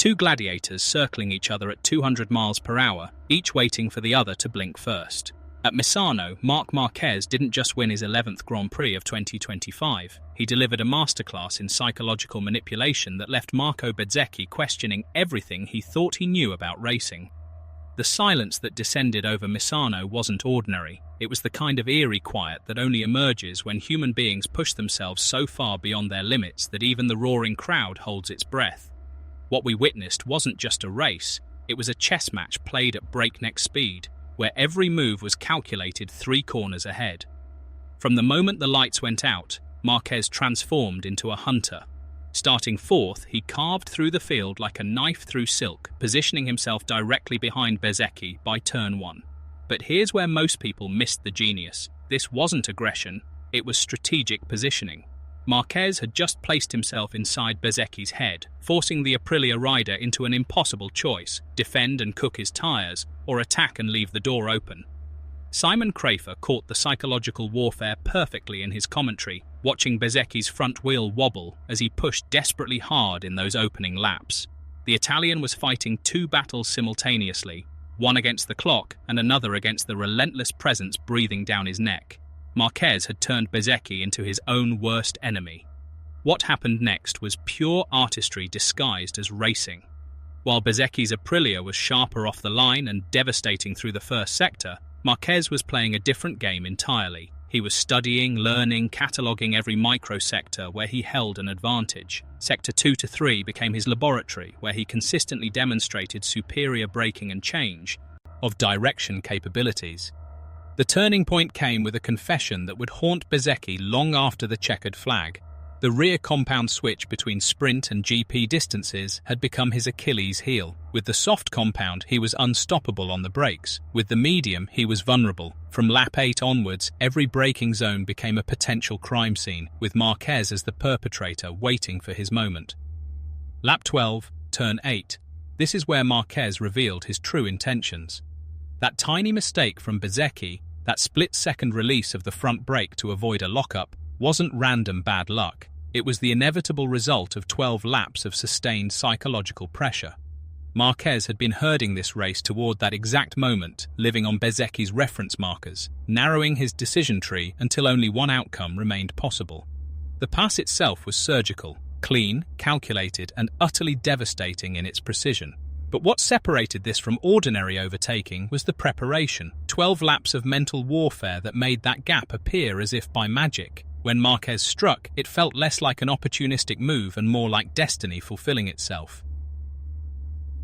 Two gladiators circling each other at 200 miles per hour, each waiting for the other to blink first. At Misano, Marquez didn't just win his 11th Grand Prix of 2025, he delivered a masterclass in psychological manipulation that left Bezzecchi questioning everything he thought he knew about racing. The silence that descended over Misano wasn't ordinary. It was the kind of eerie quiet that only emerges when human beings push themselves so far beyond their limits that even the roaring crowd holds its breath. What we witnessed wasn't just a race, it was a chess match played at breakneck speed, where every move was calculated 3 corners ahead. From the moment the lights went out, Marquez transformed into a hunter. Starting 4th, he carved through the field like a knife through silk, positioning himself directly behind Bezzecchi by turn 1. But here's where most people missed the genius. This wasn't aggression, it was strategic positioning. Marquez had just placed himself inside Bezzecchi's head, forcing the Aprilia rider into an impossible choice: defend and cook his tyres, or attack and leave the door open. Simon Crafer caught the psychological warfare perfectly in his commentary, watching Bezzecchi's front wheel wobble as he pushed desperately hard in those opening laps. The Italian was fighting 2 battles simultaneously, one against the clock and another against the relentless presence breathing down his neck. Marquez had turned Bezzecchi into his own worst enemy. What happened next was pure artistry disguised as racing. While Bezzecchi's Aprilia was sharper off the line and devastating through the first sector, Marquez was playing a different game entirely. He was studying, learning, cataloguing every microsector where he held an advantage. Sector 2 to 3 became his laboratory, where he consistently demonstrated superior braking and change of direction capabilities. The turning point came with a confession that would haunt Bezzecchi long after the checkered flag. The rear compound switch between sprint and GP distances had become his Achilles heel. With the soft compound, he was unstoppable on the brakes. With the medium, he was vulnerable. From lap 8 onwards, every braking zone became a potential crime scene, with Marquez as the perpetrator waiting for his moment. Lap 12, turn 8. This is where Marquez revealed his true intentions. That tiny mistake from Bezzecchi, that split-second release of the front brake to avoid a lockup, wasn't random bad luck. It was the inevitable result of 12 laps of sustained psychological pressure. Marquez had been herding this race toward that exact moment, living on Bezzecchi's reference markers, narrowing his decision tree until only one outcome remained possible. The pass itself was surgical, clean, calculated, and utterly devastating in its precision. But what separated this from ordinary overtaking was the preparation, 12 laps of mental warfare that made that gap appear as if by magic. When Marquez struck, it felt less like an opportunistic move and more like destiny fulfilling itself.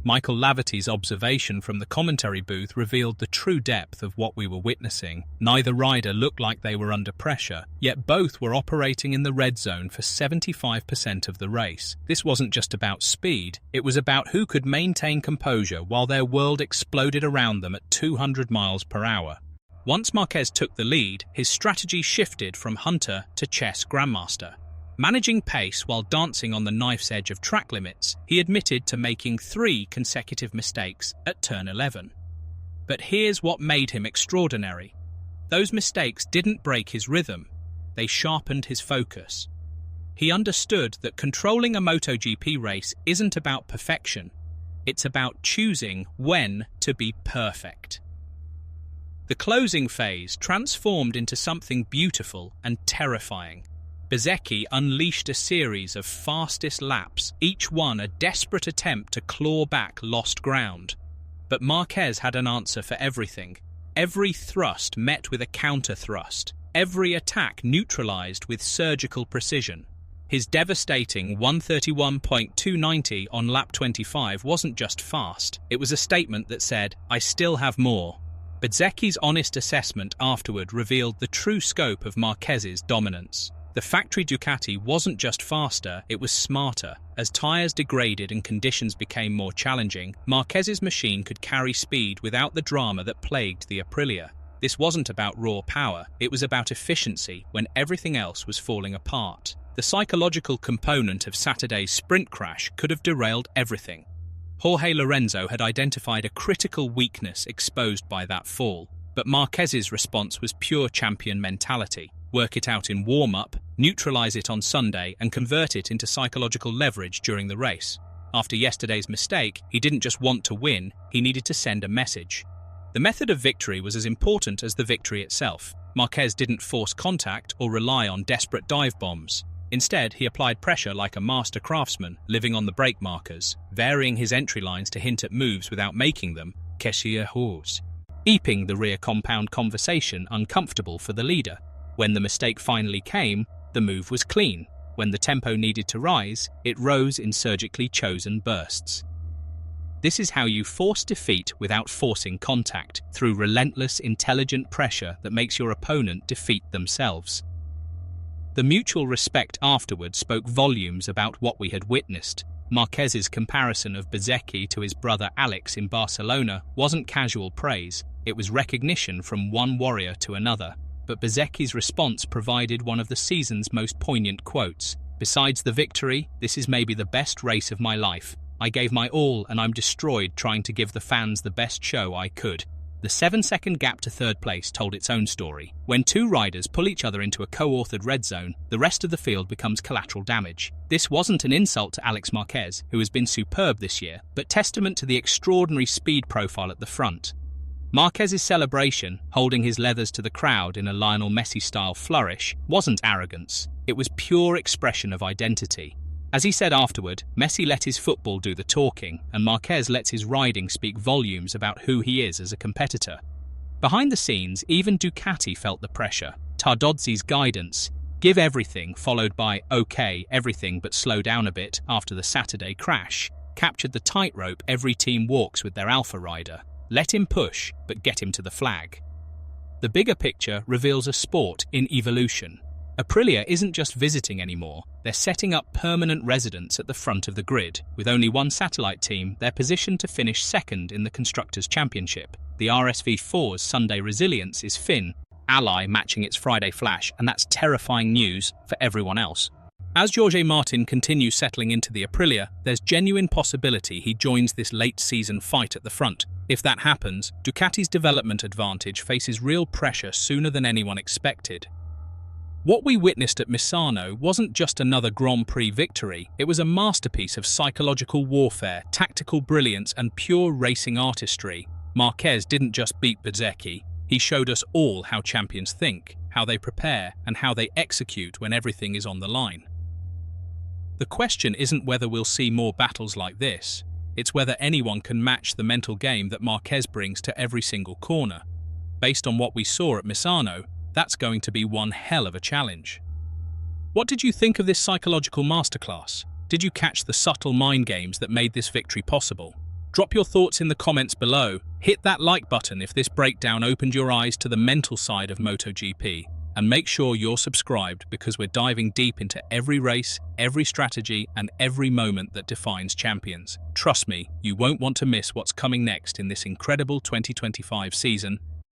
Michael Laverty's observation from the commentary booth revealed the true depth of what we were witnessing. Neither rider looked like they were under pressure, yet both were operating in the red zone for 75% of the race. This wasn't just about speed, it was about who could maintain composure while their world exploded around them at 200 miles per hour. Once Marquez took the lead, his strategy shifted from hunter to chess grandmaster. Managing pace while dancing on the knife's edge of track limits, he admitted to making 3 consecutive mistakes at turn 11. But here's what made him extraordinary. Those mistakes didn't break his rhythm, they sharpened his focus. He understood that controlling a MotoGP race isn't about perfection, it's about choosing when to be perfect. The closing phase transformed into something beautiful and terrifying. Bezzecchi unleashed a series of fastest laps, each one a desperate attempt to claw back lost ground. But Marquez had an answer for everything. Every thrust met with a counter-thrust, every attack neutralized with surgical precision. His devastating 131.290 on lap 25 wasn't just fast, it was a statement that said, "I still have more." Bezzecchi's honest assessment afterward revealed the true scope of Marquez's dominance. The factory Ducati wasn't just faster, it was smarter. As tyres degraded and conditions became more challenging, Marquez's machine could carry speed without the drama that plagued the Aprilia. This wasn't about raw power, it was about efficiency when everything else was falling apart. The psychological component of Saturday's sprint crash could have derailed everything. Jorge Lorenzo had identified a critical weakness exposed by that fall, but Marquez's response was pure champion mentality. Work it out in warm-up, neutralize it on Sunday, and convert it into psychological leverage during the race. After yesterday's mistake, he didn't just want to win, he needed to send a message. The method of victory was as important as the victory itself. Marquez didn't force contact or rely on desperate dive bombs. Instead, he applied pressure like a master craftsman, living on the brake markers, varying his entry lines to hint at moves without making them keeping the rear compound conversation uncomfortable for the leader. When the mistake finally came, the move was clean. When the tempo needed to rise, it rose in surgically chosen bursts. This is how you force defeat without forcing contact, through relentless, intelligent pressure that makes your opponent defeat themselves. The mutual respect afterward spoke volumes about what we had witnessed. Marquez's comparison of Bezzecchi to his brother Alex in Barcelona wasn't casual praise, it was recognition from one warrior to another. But Bezzecchi's response provided one of the season's most poignant quotes. "Besides the victory, this is maybe the best race of my life. I gave my all and I'm destroyed trying to give the fans the best show I could." The 7-second gap to third place told its own story. When two riders pull each other into a co-authored red zone, the rest of the field becomes collateral damage. This wasn't an insult to Alex Marquez, who has been superb this year, but testament to the extraordinary speed profile at the front. Marquez's celebration, holding his leathers to the crowd in a Lionel Messi-style flourish, wasn't arrogance. It was pure expression of identity. As he said afterward, Messi let his football do the talking, and Marquez lets his riding speak volumes about who he is as a competitor. Behind the scenes, even Ducati felt the pressure. Tardozzi's guidance, "Give everything," followed by "Okay, everything but slow down a bit" after the Saturday crash, captured the tightrope every team walks with their alpha rider. Let him push, but get him to the flag. The bigger picture reveals a sport in evolution. Aprilia isn't just visiting anymore, they're setting up permanent residence at the front of the grid. With only one satellite team, they're positioned to finish second in the Constructors' Championship. The RSV4's Sunday resilience is Finn, Ally matching its Friday flash, and that's terrifying news for everyone else. As Jorge Martin continues settling into the Aprilia, there's genuine possibility he joins this late-season fight at the front. If that happens, Ducati's development advantage faces real pressure sooner than anyone expected. What we witnessed at Misano wasn't just another Grand Prix victory, it was a masterpiece of psychological warfare, tactical brilliance and pure racing artistry. Marquez didn't just beat Bezzecchi, he showed us all how champions think, how they prepare, and how they execute when everything is on the line. The question isn't whether we'll see more battles like this, it's whether anyone can match the mental game that Marquez brings to every single corner. Based on what we saw at Misano, that's going to be one hell of a challenge. What did you think of this psychological masterclass? Did you catch the subtle mind games that made this victory possible? Drop your thoughts in the comments below. Hit that like button if this breakdown opened your eyes to the mental side of MotoGP. And make sure you're subscribed because we're diving deep into every race, every strategy, and every moment that defines champions. Trust me, you won't want to miss what's coming next in this incredible 2025 season.